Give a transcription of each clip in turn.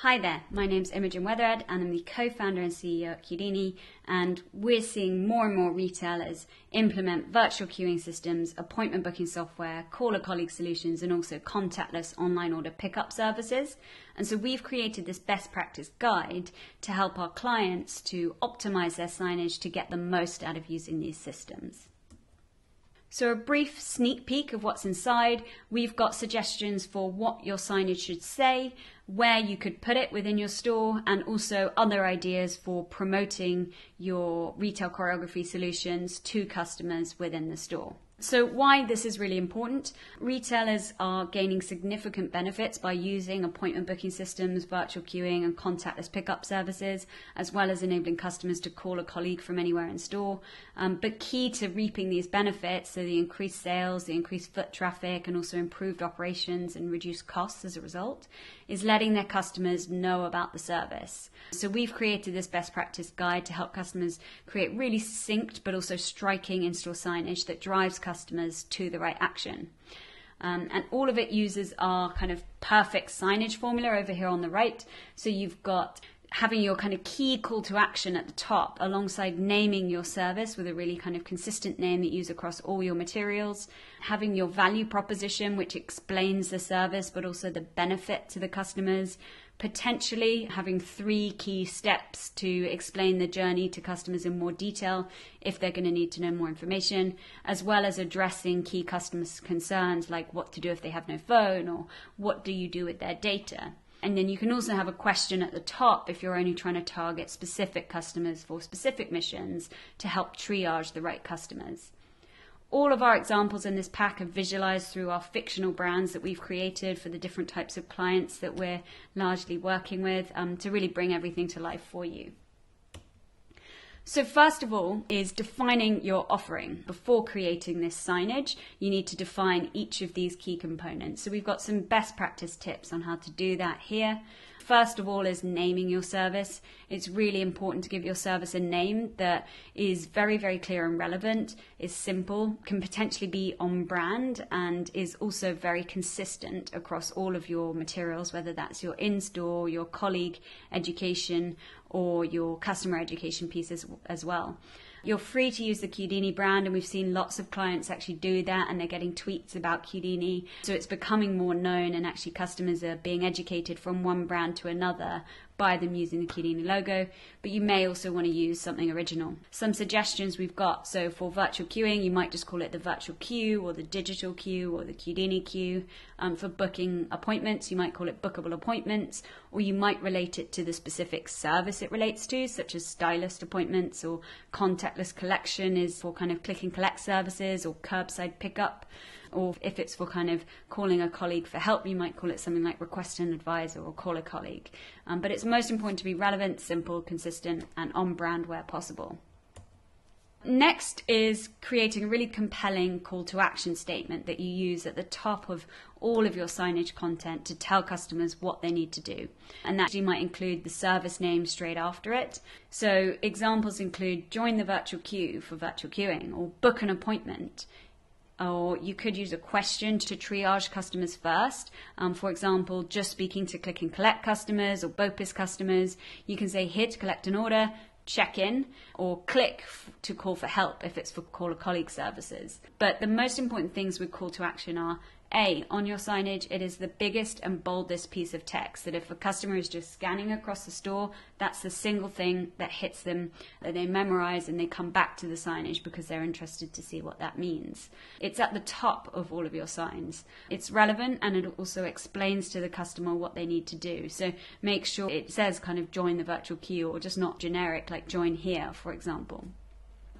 Hi there, my name's Imogen Weatherhead and I'm the co-founder and CEO at Qudini, and we're seeing more and more retailers implement virtual queuing systems, appointment booking software, call a colleague solutions, and also contactless online order pickup services. And so we've created this best practice guide to help our clients to optimize their signage to get the most out of using these systems. So a brief sneak peek of what's inside. We've got suggestions for what your signage should say, where you could put it within your store, and also other ideas for promoting your retail choreography solutions to customers within the store. So why this is really important: retailers are gaining significant benefits by using appointment booking systems, virtual queuing, and contactless pickup services, as well as enabling customers to call a colleague from anywhere in store. But key to reaping these benefits, so the increased sales, the increased foot traffic, and also improved operations and reduced costs as a result, is letting their customers know about the service. So we've created this best practice guide to help customers create really succinct but also striking in-store signage that drives customers to the right action. And all of it uses our kind of perfect signage formula over here on the right. So you've got having your kind of key call to action at the top, alongside naming your service with a really kind of consistent name that you use across all your materials, having your value proposition, which explains the service but also the benefit to the customers, potentially having 3 key steps to explain the journey to customers in more detail if they're going to need to know more information, as well as addressing key customer concerns like what to do if they have no phone, or what do you do with their data. And then you can also have a question at the top if you're only trying to target specific customers for specific missions to help triage the right customers. All of our examples in this pack are visualized through our fictional brands that we've created for the different types of clients that we're largely working with, to really bring everything to life for you. So first of all is defining your offering. Before creating this signage, you need to define each of these key components. So we've got some best practice tips on how to do that here. First of all is naming your service. It's really important to give your service a name that is very, very clear and relevant, is simple, can potentially be on brand, and is also very consistent across all of your materials, whether that's your in-store, your colleague education, or your customer education pieces as well. You're free to use the Qudini brand, and we've seen lots of clients actually do that, and they're getting tweets about Qudini. So it's becoming more known, and actually customers are being educated from one brand to another by them using the Qudini logo. But you may also want to use something original. Some suggestions we've got: so for virtual queuing, you might just call it the virtual queue, or the digital queue, or the Qudini queue. For booking appointments, you might call it bookable appointments, or you might relate it to the specific service it relates to, such as stylist appointments, or contactless collection is for kind of click and collect services, or curbside pickup. Or if it's for kind of calling a colleague for help, you might call it something like request an advisor or call a colleague. But it's most important to be relevant, simple, consistent, and on brand where possible. Next is creating a really compelling call to action statement that you use at the top of all of your signage content to tell customers what they need to do. And that actually might include the service name straight after it. So examples include join the virtual queue for virtual queuing, or book an appointment. Or you could use a question to triage customers first. For example, just speaking to click and collect customers or BOPIS customers, you can say here to collect an order, check in, or click to call for help if it's for call a colleague services. But the most important things with call to action are: A, on your signage, it is the biggest and boldest piece of text that if a customer is just scanning across the store, that's the single thing that hits them, that they memorize, and they come back to the signage because they're interested to see what that means. It's at the top of all of your signs. It's relevant, and it also explains to the customer what they need to do. So make sure it says kind of join the virtual queue, or just not generic like join here, for example.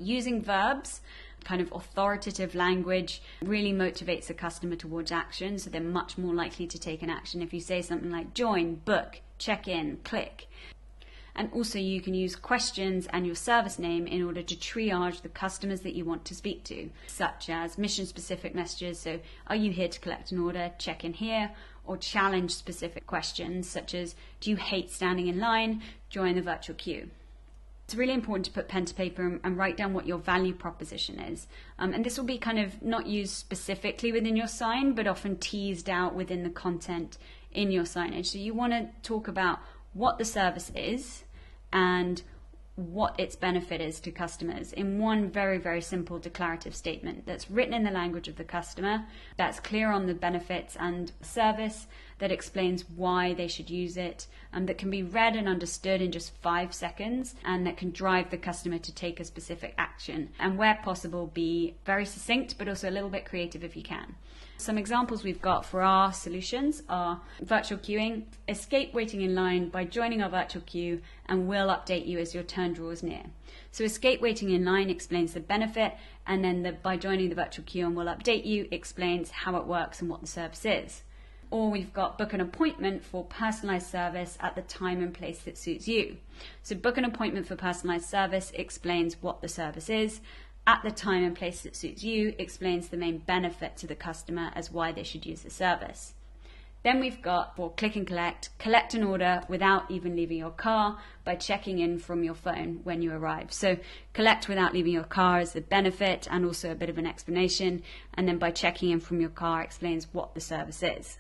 Using verbs, kind of authoritative language, really motivates the customer towards action, so they're much more likely to take an action if you say something like join, book, check in, click. And also you can use questions and your service name in order to triage the customers that you want to speak to, such as mission specific messages, so are you here to collect an order, check in here, or challenge specific questions such as do you hate standing in line, join the virtual queue. It's really important to put pen to paper and write down what your value proposition is. And this will be kind of not used specifically within your sign, but often teased out within the content in your signage. So you want to talk about what the service is and what its benefit is to customers in one very, very simple declarative statement that's written in the language of the customer, that's clear on the benefits and service, that explains why they should use it, and that can be read and understood in just 5 seconds, and that can drive the customer to take a specific action, and where possible be very succinct but also a little bit creative if you can. Some examples we've got for our solutions are virtual queuing. Escape waiting in line by joining our virtual queue, and we'll update you as your turn draws near. So escape waiting in line explains the benefit, and then by joining the virtual queue and we'll update you explains how it works and what the service is. Or we've got book an appointment for personalized service at the time and place that suits you. So book an appointment for personalized service explains what the service is. At the time and place that suits you explains the main benefit to the customer as why they should use the service. Then we've got for click and collect an order without even leaving your car by checking in from your phone when you arrive. So collect without leaving your car is the benefit and also a bit of an explanation, and then by checking in from your car explains what the service is.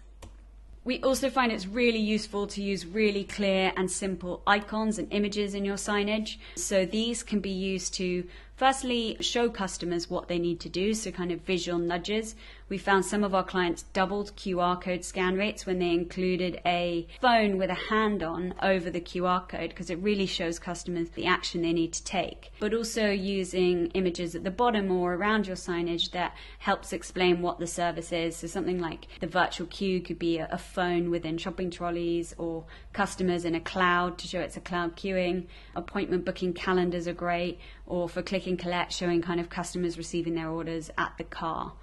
We also find it's really useful to use really clear and simple icons and images in your signage. So these can be used to firstly show customers what they need to do, so kind of visual nudges. We found some of our clients doubled QR code scan rates when they included a phone with a hand on over the QR code, because it really shows customers the action they need to take. But also using images at the bottom or around your signage that helps explain what the service is. So something like the virtual queue could be a phone within shopping trolleys, or customers in a cloud to show it's a cloud queuing. Appointment booking calendars are great, or for click and collect, showing kind of customers receiving their orders at the car.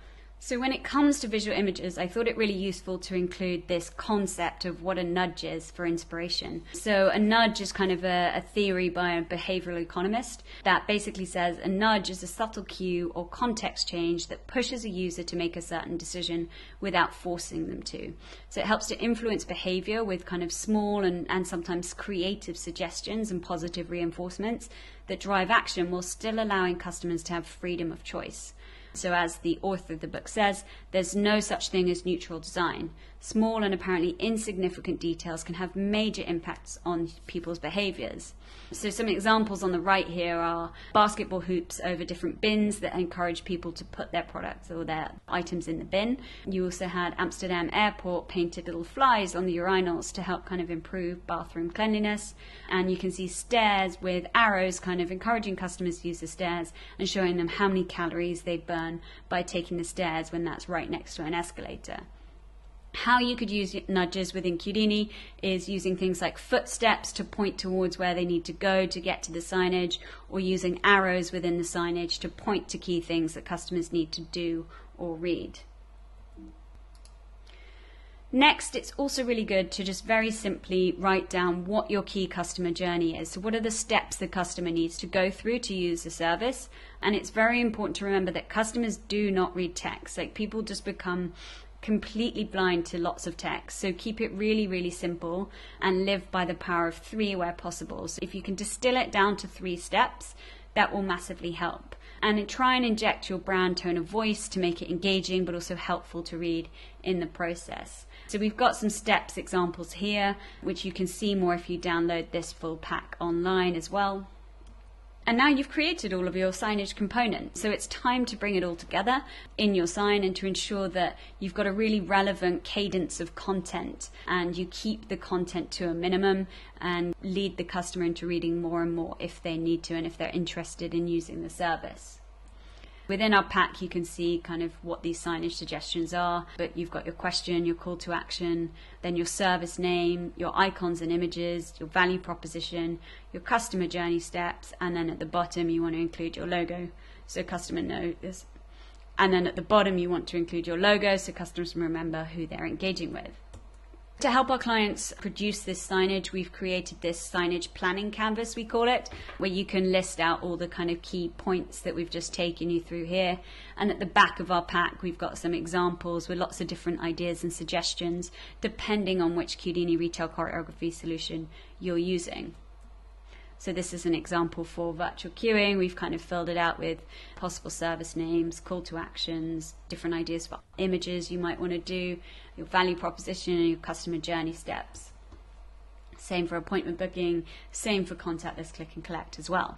So when it comes to visual images, I thought it really useful to include this concept of what a nudge is for inspiration. So a nudge is kind of a theory by a behavioral economist that basically says a nudge is a subtle cue or context change that pushes a user to make a certain decision without forcing them to. So it helps to influence behavior with kind of small and sometimes creative suggestions and positive reinforcements that drive action while still allowing customers to have freedom of choice. So as the author of the book says, there's no such thing as neutral design. Small and apparently insignificant details can have major impacts on people's behaviors. So some examples on the right here are basketball hoops over different bins that encourage people to put their products or their items in the bin. You also had Amsterdam Airport painted little flies on the urinals to help kind of improve bathroom cleanliness. And you can see stairs with arrows kind of encouraging customers to use the stairs and showing them how many calories they burn by taking the stairs when that's right next to an escalator. How you could use nudges within Qudini is using things like footsteps to point towards where they need to go to get to the signage, or using arrows within the signage to point to key things that customers need to do or read. Next, it's also really good to just very simply write down what your key customer journey is. So what are the steps the customer needs to go through to use the service? And it's very important to remember that customers do not read text. Like, people just become completely blind to lots of text. So keep it really, really simple and live by the power of 3 where possible. So if you can distill it down to 3 steps, that will massively help. And try and inject your brand tone of voice to make it engaging but also helpful to read in the process. So we've got some steps examples here, which you can see more if you download this full pack online as well. And now you've created all of your signage components, so it's time to bring it all together in your sign and to ensure that you've got a really relevant cadence of content and you keep the content to a minimum and lead the customer into reading more and more if they need to and if they're interested in using the service. Within our pack, you can see kind of what these signage suggestions are, but you've got your question, your call to action, then your service name, your icons and images, your value proposition, your customer journey steps, and then at the bottom you want to include your logo so customers know this. And then at the bottom you want to include your logo so customers can remember who they're engaging with. To help our clients produce this signage, we've created this signage planning canvas, we call it, where you can list out all the kind of key points that we've just taken you through here. And at the back of our pack, we've got some examples with lots of different ideas and suggestions, depending on which Qudini Retail Choreography solution you're using. So this is an example for virtual queuing. We've kind of filled it out with possible service names, call to actions, different ideas for images you might want to do, your value proposition, and your customer journey steps. Same for appointment booking, same for contactless click and collect as well.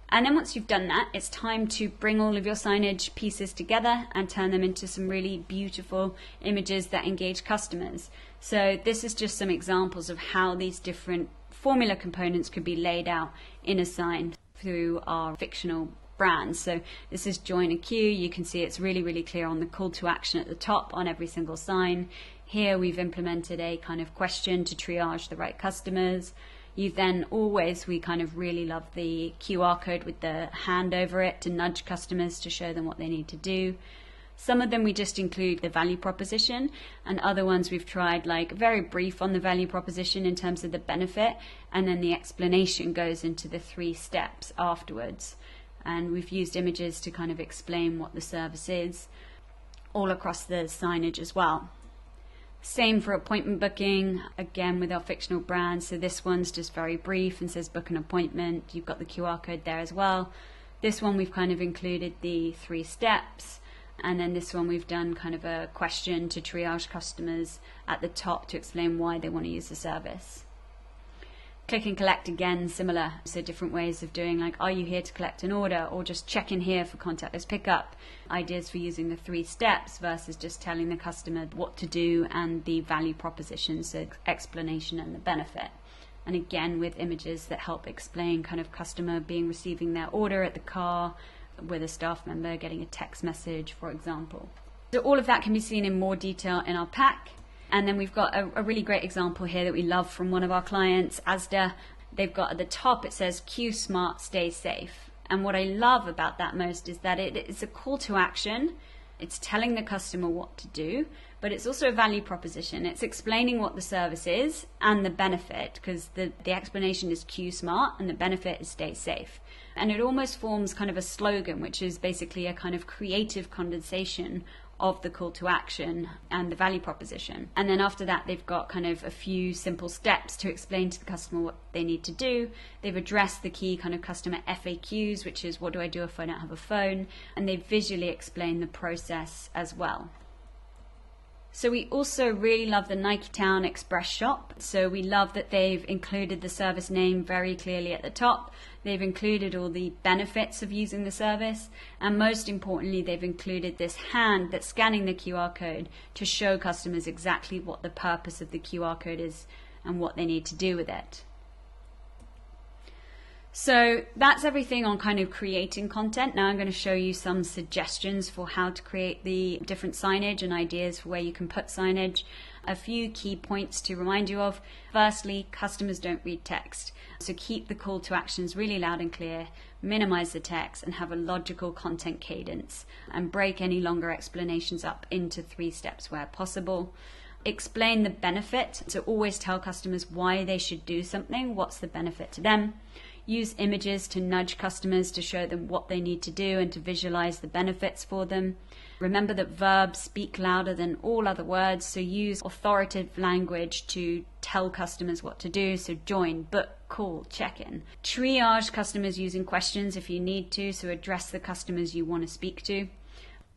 And then once you've done that, it's time to bring all of your signage pieces together and turn them into some really beautiful images that engage customers. So this is just some examples of how these different formula components could be laid out in a sign through our fictional brands. So this is join a queue. You can see it's really, really clear on the call to action at the top on every single sign. Here we've implemented a kind of question to triage the right customers. We kind of really love the QR code with the hand over it to nudge customers to show them what they need to do. Some of them we just include the value proposition, and other ones we've tried like very brief on the value proposition in terms of the benefit, and then the explanation goes into the 3 steps afterwards. And we've used images to kind of explain what the service is all across the signage as well. Same for appointment booking, again with our fictional brand. So this one's just very brief and says book an appointment. You've got the QR code there as well. This one we've kind of included the 3 steps. And then this one we've done kind of a question to triage customers at the top to explain why they want to use the service. Click and collect, again, similar. So different ways of doing, like, are you here to collect an order, or just check in here for contactless pickup. Ideas for using the 3 steps versus just telling the customer what to do and the value proposition, so explanation and the benefit. And again, with images that help explain kind of customer receiving their order at the car, with a staff member getting a text message, for example. So all of that can be seen in more detail in our pack. And then we've got a really great example here that we love from one of our clients, Asda. They've got at the top, it says, Q Smart, stay safe. And what I love about that most is that it's a call to action. It's telling the customer what to do, but it's also a value proposition. It's explaining what the service is and the benefit, because the explanation is Q Smart and the benefit is stay safe. And it almost forms kind of a slogan, which is basically a kind of creative condensation of the call to action and the value proposition. And then after that, they've got kind of a few simple steps to explain to the customer what they need to do. They've addressed the key kind of customer FAQs, which is what do I do if I don't have a phone? And they visually explain the process as well. So we also really love the Nike Town Express shop. So we love that they've included the service name very clearly at the top. They've included all the benefits of using the service. And most importantly, they've included this hand that's scanning the QR code to show customers exactly what the purpose of the QR code is and what they need to do with it. So that's everything on kind of creating content. Now I'm going to show you some suggestions for how to create the different signage and ideas for where you can put signage. A few key points to remind you of. Firstly, customers don't read text. So keep the call to actions really loud and clear, minimize the text, and have a logical content cadence, and break any longer explanations up into 3 steps where possible. Explain the benefit. So always tell customers why they should do something, what's the benefit to them. Use images to nudge customers to show them what they need to do and to visualize the benefits for them. Remember that verbs speak louder than all other words, so use authoritative language to tell customers what to do. So join, book, call, check-in. Triage customers using questions if you need to, so address the customers you want to speak to.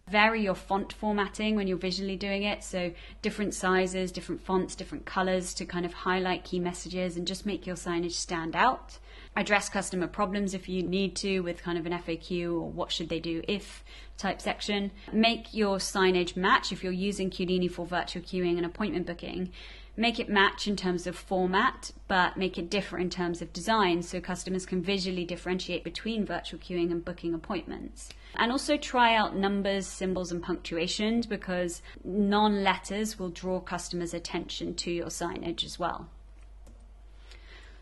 Vary your font formatting when you're visually doing it, so different sizes, different fonts, different colors to kind of highlight key messages and just make your signage stand out. Address customer problems if you need to with kind of an FAQ or what should they do if type section. Make your signage match if you're using Qudini for virtual queuing and appointment booking. Make it match in terms of format, but make it differ in terms of design so customers can visually differentiate between virtual queuing and booking appointments. And also try out numbers, symbols, and punctuations, because non-letters will draw customers' attention to your signage as well.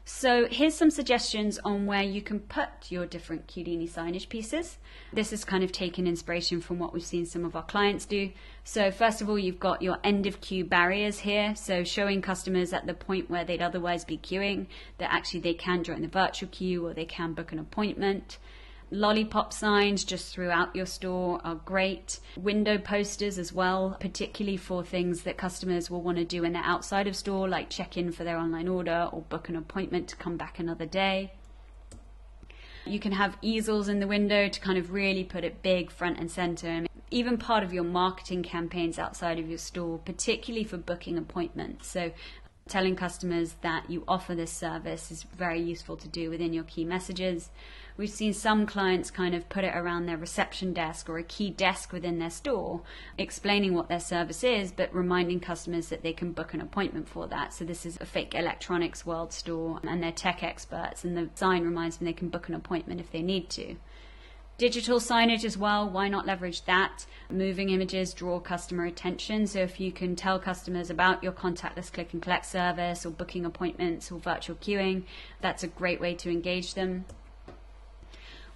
So here's some suggestions on where you can put your different Qudini signage pieces. This is kind of taken inspiration from what we've seen some of our clients do. So first of all, you've got your end of queue barriers here. So showing customers at the point where they'd otherwise be queuing that actually they can join the virtual queue or they can book an appointment. Lollipop signs just throughout your store are great. Window posters as well, particularly for things that customers will want to do when they're outside of store, like check in for their online order or book an appointment to come back another day. You can have easels in the window to kind of really put it big front and center. And even part of your marketing campaigns outside of your store, particularly for booking appointments. So telling customers that you offer this service is very useful to do within your key messages. We've seen some clients kind of put it around their reception desk or a key desk within their store, explaining what their service is, but reminding customers that they can book an appointment for that. So this is a fake electronics world store and they're tech experts, and the sign reminds them they can book an appointment if they need to. Digital signage as well, why not leverage that? Moving images draw customer attention, so if you can tell customers about your contactless click and collect service or booking appointments or virtual queuing, that's a great way to engage them.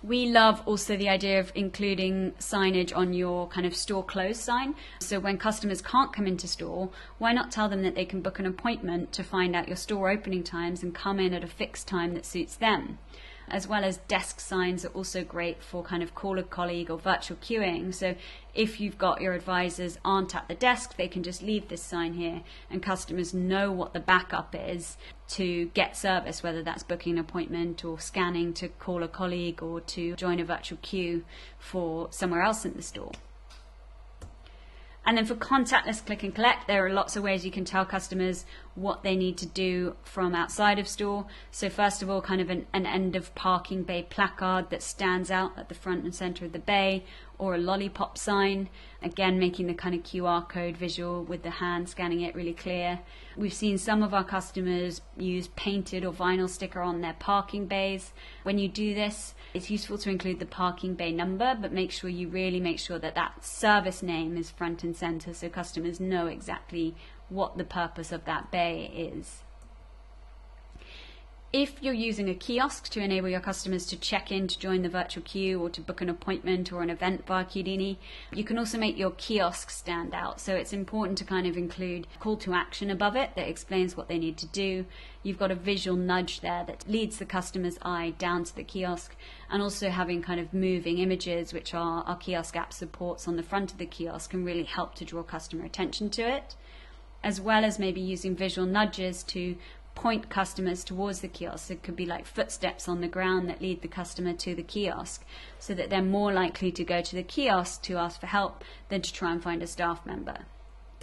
We love also the idea of including signage on your kind of store close sign. So when customers can't come into store, why not tell them that they can book an appointment to find out your store opening times and come in at a fixed time that suits them? As well as desk signs are also great for kind of call a colleague or virtual queuing. So if you've got your advisors aren't at the desk, they can just leave this sign here and customers know what the backup is to get service, whether that's booking an appointment or scanning to call a colleague or to join a virtual queue for somewhere else in the store. And then for contactless click and collect, there are lots of ways you can tell customers what they need to do from outside of store. So first of all, kind of an end of parking bay placard that stands out at the front and center of the bay, or a lollipop sign, again making the kind of QR code visual with the hand scanning it really clear. We've seen some of our customers use painted or vinyl sticker on their parking bays. When you do this, it's useful to include the parking bay number, but make sure that that service name is front and center so customers know exactly what the purpose of that bay is. If you're using a kiosk to enable your customers to check in to join the virtual queue or to book an appointment or an event via Qudini, you can also make your kiosk stand out. So it's important to kind of include a call to action above it that explains what they need to do. You've got a visual nudge there that leads the customer's eye down to the kiosk, and also having kind of moving images, which our kiosk app supports on the front of the kiosk, can really help to draw customer attention to it, as well as maybe using visual nudges to point customers towards the kiosk. It could be like footsteps on the ground that lead the customer to the kiosk, so that they're more likely to go to the kiosk to ask for help than to try and find a staff member.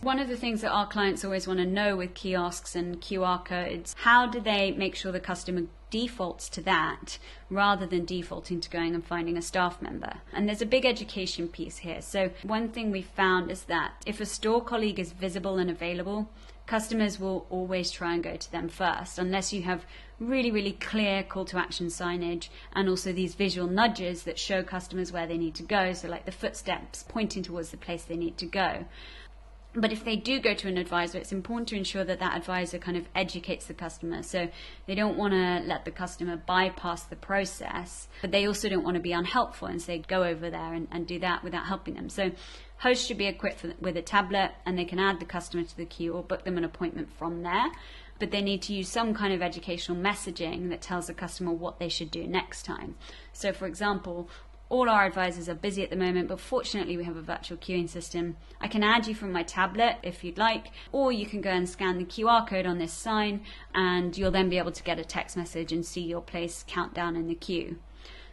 One of the things that our clients always want to know with kiosks and QR codes, how do they make sure the customer defaults to that rather than defaulting to going and finding a staff member? And there's a big education piece here. So one thing we found is that if a store colleague is visible and available, customers will always try and go to them first, unless you have really, really clear call to action signage and also these visual nudges that show customers where they need to go, so like the footsteps pointing towards the place they need to go. But if they do go to an advisor, it's important to ensure that that advisor kind of educates the customer. So they don't want to let the customer bypass the process, but they also don't want to be unhelpful and say, go over there and do that without helping them. So hosts should be equipped with a tablet, and they can add the customer to the queue or book them an appointment from there. But they need to use some kind of educational messaging that tells the customer what they should do next time. So for example, all our advisors are busy at the moment, but fortunately we have a virtual queuing system. I can add you from my tablet if you'd like, or you can go and scan the QR code on this sign and you'll then be able to get a text message and see your place countdown in the queue.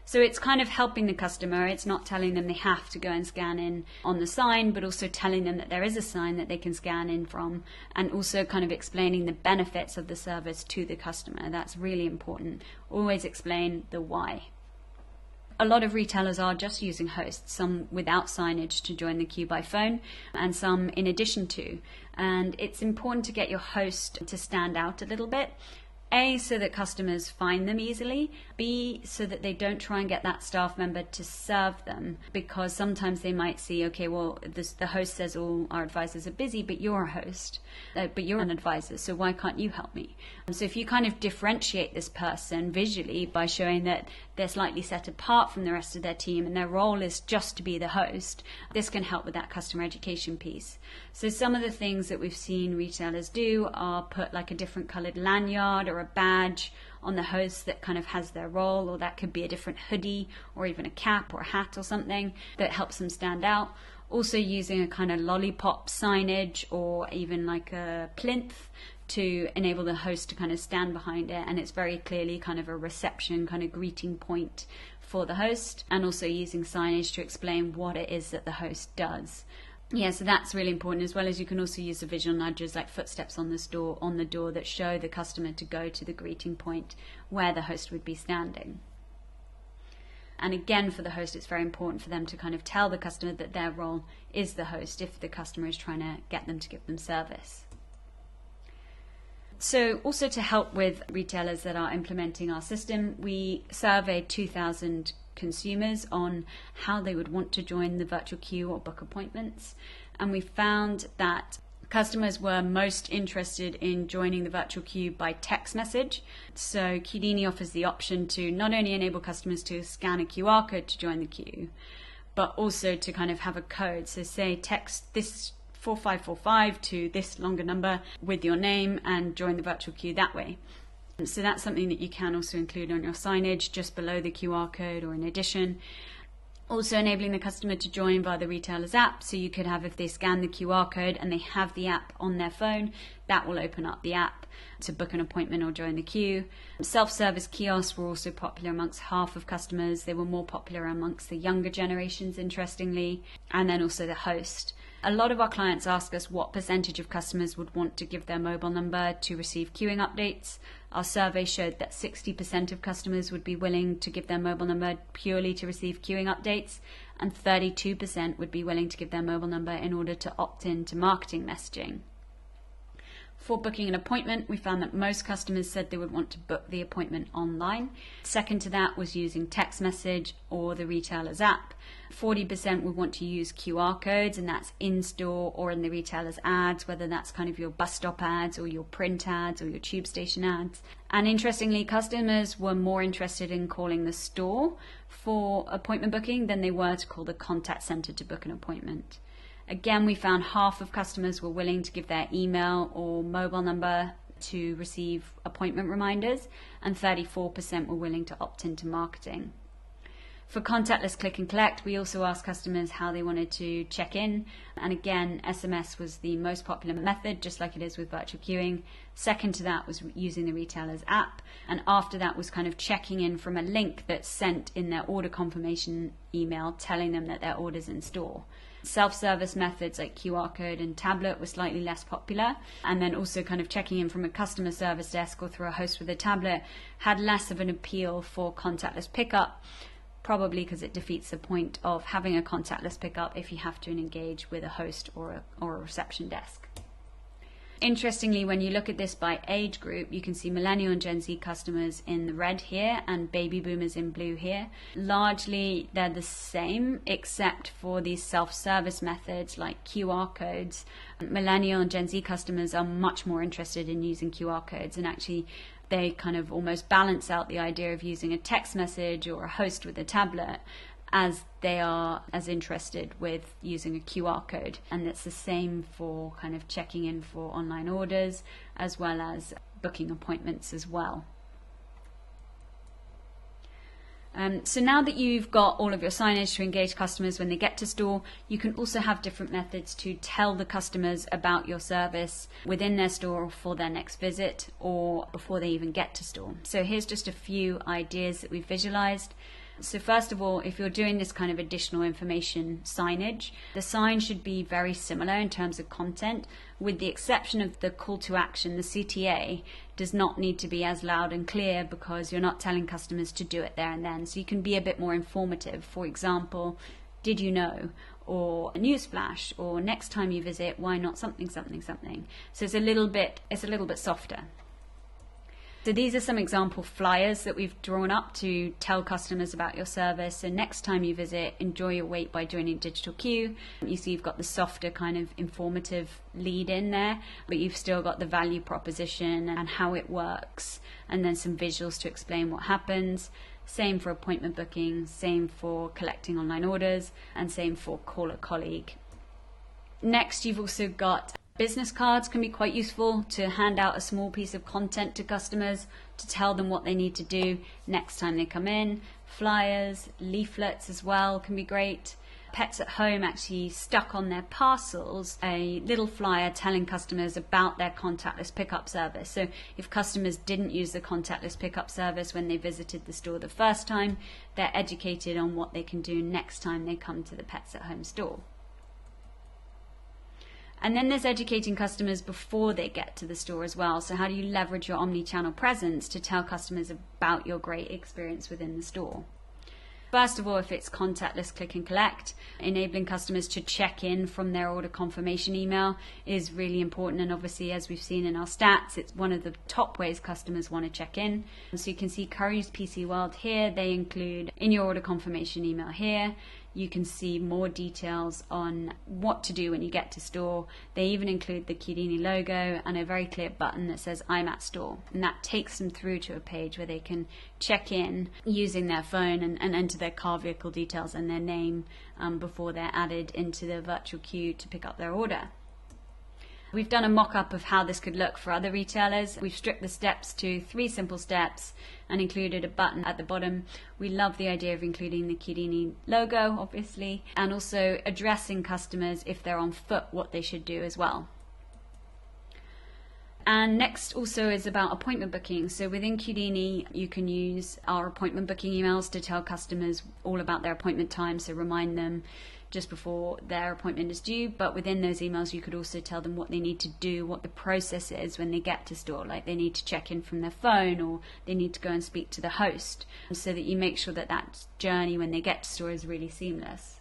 So it's kind of helping the customer. It's not telling them they have to go and scan in on the sign, but also telling them that there is a sign that they can scan in from, and also kind of explaining the benefits of the service to the customer. That's really important. Always explain the why. A lot of retailers are just using hosts, some without signage to join the queue by phone, and some in addition to. And it's important to get your host to stand out a little bit. A, so that customers find them easily. B, so that they don't try and get that staff member to serve them, because sometimes they might see, okay, well, the host says all our advisors are busy, but you're a host, but you're an advisor, so why can't you help me? So if you kind of differentiate this person visually by showing that they're slightly set apart from the rest of their team and their role is just to be the host, this can help with that customer education piece. So some of the things that we've seen retailers do are put like a different colored lanyard either a badge on the host that kind of has their role, or that could be a different hoodie or even a cap or a hat or something that helps them stand out. Also using a kind of lollipop signage or even like a plinth to enable the host to kind of stand behind it, and it's very clearly kind of a reception kind of greeting point for the host, and also using signage to explain what it is that the host does. Yeah, so that's really important, as well as you can also use the visual nudges like footsteps on the door that show the customer to go to the greeting point where the host would be standing. And again, for the host, it's very important for them to kind of tell the customer that their role is the host if the customer is trying to get them to give them service. So also to help with retailers that are implementing our system, we surveyed 2,000 consumers on how they would want to join the virtual queue or book appointments. And we found that customers were most interested in joining the virtual queue by text message. So Qudini offers the option to not only enable customers to scan a QR code to join the queue, but also to kind of have a code. So say text this 4545 to this longer number with your name and join the virtual queue that way. So that's something that you can also include on your signage just below the QR code or in addition. Also enabling the customer to join via the retailer's app. So you could have, if they scan the QR code and they have the app on their phone, that will open up the app to book an appointment or join the queue. Self-service kiosks were also popular amongst half of customers. They were more popular amongst the younger generations, interestingly, and then also the host. A lot of our clients ask us what percentage of customers would want to give their mobile number to receive queuing updates. Our survey showed that 60% of customers would be willing to give their mobile number purely to receive queuing updates, and 32% would be willing to give their mobile number in order to opt in to marketing messaging. For booking an appointment, we found that most customers said they would want to book the appointment online. Second to that was using text message or the retailer's app. 40% would want to use QR codes, and that's in-store or in the retailer's ads, whether that's kind of your bus stop ads or your print ads or your tube station ads. And interestingly, customers were more interested in calling the store for appointment booking than they were to call the contact center to book an appointment. Again, we found half of customers were willing to give their email or mobile number to receive appointment reminders, and 34% were willing to opt into marketing. For contactless click and collect, we also asked customers how they wanted to check in. And again, SMS was the most popular method, just like it is with virtual queuing. Second to that was using the retailer's app. And after that was kind of checking in from a link that's sent in their order confirmation email telling them that their order's in store. Self-service methods like QR code and tablet were slightly less popular, and then also kind of checking in from a customer service desk or through a host with a tablet had less of an appeal for contactless pickup, probably because it defeats the point of having a contactless pickup if you have to engage with a host or a reception desk. Interestingly, when you look at this by age group, you can see Millennial and Gen Z customers in the red here and Baby Boomers in blue here. Largely, they're the same, except for these self-service methods like QR codes. Millennial and Gen Z customers are much more interested in using QR codes, and actually they kind of almost balance out the idea of using a text message or a host with a tablet, as they are as interested with using a QR code. And it's the same for kind of checking in for online orders as well as booking appointments as well. So now that you've got all of your signage to engage customers when they get to store, you can also have different methods to tell the customers about your service within their store for their next visit or before they even get to store. So here's just a few ideas that we've visualized. So first of all, if you're doing this kind of additional information signage, the sign should be very similar in terms of content, with the exception of the call to action. The CTA does not need to be as loud and clear because you're not telling customers to do it there and then. So you can be a bit more informative. For example, did you know? Or a news flash, or next time you visit, why not something, something, something. So it's a little bit softer. So these are some example flyers that we've drawn up to tell customers about your service. So next time you visit, enjoy your wait by joining Digital Queue. You see you've got the softer kind of informative lead in there, but you've still got the value proposition and how it works, and then some visuals to explain what happens. Same for appointment booking, same for collecting online orders, and same for call a colleague. Next, you've also got Business cards can be quite useful to hand out a small piece of content to customers to tell them what they need to do next time they come in. Flyers, leaflets as well can be great. Pets at Home actually stuck on their parcels a little flyer telling customers about their contactless pickup service. So if customers didn't use the contactless pickup service when they visited the store the first time, they're educated on what they can do next time they come to the Pets at Home store. And then there's educating customers before they get to the store as well. So how do you leverage your omni-channel presence to tell customers about your great experience within the store? First of all, if it's contactless click and collect, enabling customers to check in from their order confirmation email is really important. And obviously, as we've seen in our stats, it's one of the top ways customers want to check in. So you can see Currys PC World here. They include in your order confirmation email here. You can see more details on what to do when you get to store. They even include the Qudini logo and a very clear button that says I'm at store. And that takes them through to a page where they can check in using their phone and enter their car vehicle details and their name before they're added into the virtual queue to pick up their order. We've done a mock-up of how this could look for other retailers. We've stripped the steps to 3 simple steps and included a button at the bottom. We love the idea of including the Qudini logo, obviously, and also addressing customers if they're on foot, what they should do as well. And next also is about appointment booking. So within Qudini, you can use our appointment booking emails to tell customers all about their appointment time, so remind them just before their appointment is due. But within those emails, you could also tell them what they need to do, what the process is when they get to store, like they need to check in from their phone or they need to go and speak to the host, so that you make sure that that journey when they get to store is really seamless.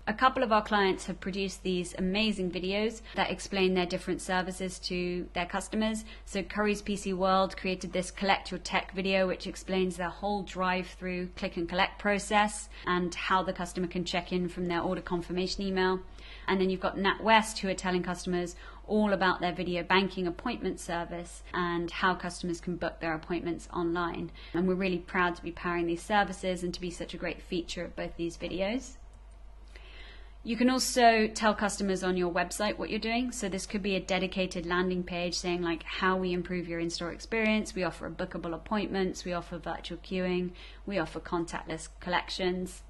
A couple of our clients have produced these amazing videos that explain their different services to their customers. So Currys PC World created this Collect Your Tech video, which explains their whole drive-through click and collect process and how the customer can check in from their order confirmation email. And then you've got NatWest, who are telling customers all about their video banking appointment service and how customers can book their appointments online. And we're really proud to be powering these services and to be such a great feature of both these videos. You can also tell customers on your website what you're doing. So this could be a dedicated landing page saying like how we improve your in-store experience. We offer bookable appointments. We offer virtual queuing. We offer contactless collections.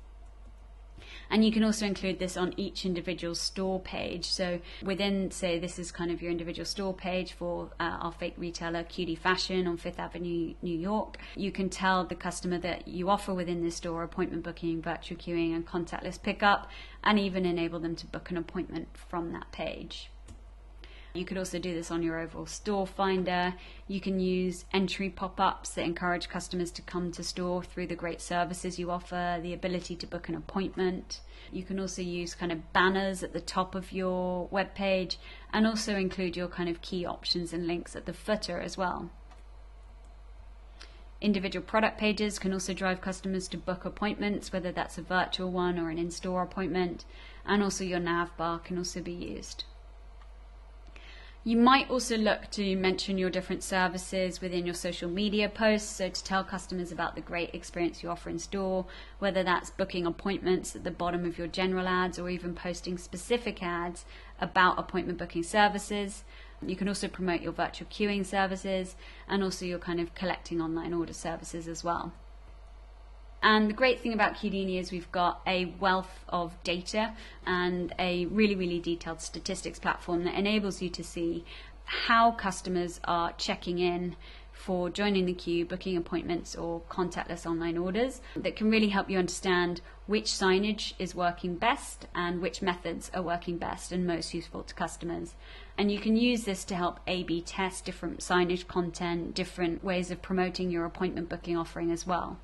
And you can also include this on each individual store page. So within, say, this is kind of your individual store page for our fake retailer, Qudini Fashion on 5th Avenue, New York. You can tell the customer that you offer within this store appointment booking, virtual queuing, and contactless pickup, and even enable them to book an appointment from that page. You could also do this on your overall store finder. You can use entry pop-ups that encourage customers to come to store through the great services you offer, the ability to book an appointment. You can also use kind of banners at the top of your web page and also include your kind of key options and links at the footer as well. Individual product pages can also drive customers to book appointments, whether that's a virtual one or an in-store appointment, and also your nav bar can also be used. You might also look to mention your different services within your social media posts, so to tell customers about the great experience you offer in store, whether that's booking appointments at the bottom of your general ads or even posting specific ads about appointment booking services. You can also promote your virtual queuing services and also your kind of collecting online order services as well. And the great thing about Qudini is we've got a wealth of data and a really, really detailed statistics platform that enables you to see how customers are checking in for joining the queue, booking appointments or contactless online orders, that can really help you understand which signage is working best and which methods are working best and most useful to customers. And you can use this to help A/B test different signage content, different ways of promoting your appointment booking offering as well.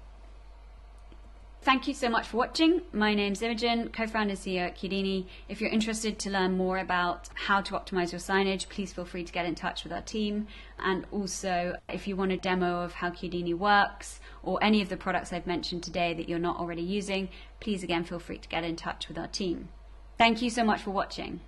Thank you so much for watching. My name's Imogen, co-founder and CEO at Qudini. If you're interested to learn more about how to optimize your signage, please feel free to get in touch with our team. And also, if you want a demo of how Qudini works or any of the products I've mentioned today that you're not already using, please again feel free to get in touch with our team. Thank you so much for watching.